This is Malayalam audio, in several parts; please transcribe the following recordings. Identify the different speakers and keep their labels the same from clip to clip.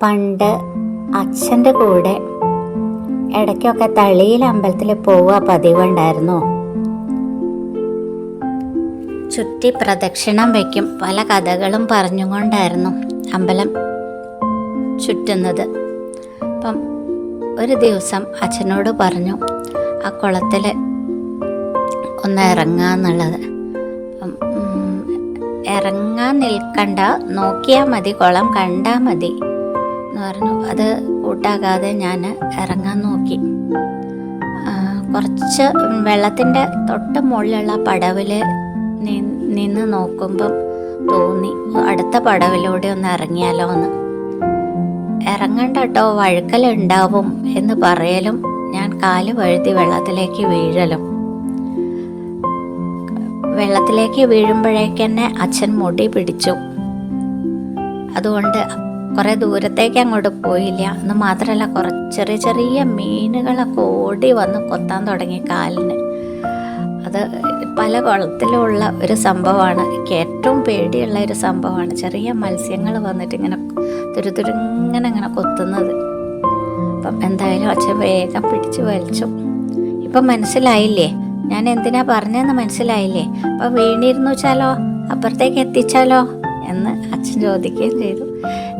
Speaker 1: പണ്ട് അച്ഛൻ്റെ കൂടെ ഇടയ്ക്കൊക്കെ തളിയിൽ അമ്പലത്തിൽ പോവുക പതിവുണ്ടായിരുന്നു. ചുറ്റി പ്രദക്ഷിണം വയ്ക്കും. പല കഥകളും പറഞ്ഞുകൊണ്ടായിരുന്നു അമ്പലം ചുറ്റുന്നത്. അപ്പം ഒരു ദിവസം അച്ഛനോട് പറഞ്ഞു ആ കുളത്തിൽ ഒന്ന് ഇറങ്ങാന്നുള്ളത്. അപ്പം ഇറങ്ങാൻ നിൽക്കണ്ട, നോക്കിയാൽ മതി, കുളം കണ്ടാൽ മതി എന്ന് പറഞ്ഞു. അത് കൂട്ടാകാതെ ഞാൻ ഇറങ്ങാൻ നോക്കി. കുറച്ച് വെള്ളത്തിൻ്റെ തൊട്ട് മുകളിലുള്ള പടവിൽ നിന്ന് നോക്കുമ്പം തോന്നി അടുത്ത പടവിലൂടെ ഒന്ന് ഇറങ്ങിയാലോ എന്ന്. ഇറങ്ങണ്ട കേട്ടോ, വഴുക്കലുണ്ടാവും എന്ന് പറയലും ഞാൻ കാല് വഴുതി വെള്ളത്തിലേക്ക് വീഴലും. വെള്ളത്തിലേക്ക് വീഴുമ്പോഴേക്കന്നെ അച്ഛൻ മുടി പിടിച്ചു. അതുകൊണ്ട് കുറേ ദൂരത്തേക്ക് അങ്ങോട്ട് പോയില്ല. എന്ന് മാത്രമല്ല, ചെറിയ ചെറിയ മീനുകളൊക്കെ ഓടി വന്ന് കൊത്താൻ തുടങ്ങി കാലിന്. അത് പല കുളത്തിലുള്ള ഒരു സംഭവമാണ്. എനിക്ക് ഏറ്റവും പേടിയുള്ള ഒരു സംഭവമാണ് ചെറിയ മത്സ്യങ്ങൾ വന്നിട്ട് ഇങ്ങനെ തുരുതുരിങ്ങനെ കൊത്തുന്നത്. അപ്പം എന്തായാലും അച്ഛൻ വേഗം പിടിച്ച് വലിച്ചു. ഇപ്പം മനസ്സിലായില്ലേ ഞാൻ എന്തിനാ പറഞ്ഞതെന്ന് മനസ്സിലായില്ലേ? അപ്പം വീണിരുന്നു വെച്ചാലോ, അപ്പുറത്തേക്ക് എത്തിച്ചാലോ എന്ന് അച്ഛൻ ചോദിക്കുകയും ചെയ്തു.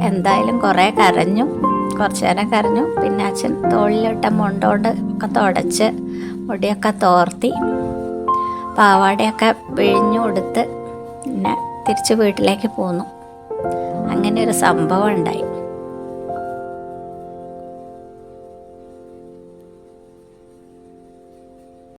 Speaker 1: എന്തായാലും കുറേ കരഞ്ഞു, കുറച്ച് നേരം കരഞ്ഞു. പിന്നെ അച്ഛൻ തോളിലിട്ട മുണ്ടോണ്ട് ഒക്കെ തുടച്ച് മുടിയൊക്കെ തോർത്തി പാവാടയൊക്കെ പിഴിഞ്ഞു കൊടുത്ത് പിന്നെ തിരിച്ച് വീട്ടിലേക്ക് പോന്നു. അങ്ങനെ ഒരു സംഭവം ഉണ്ടായി.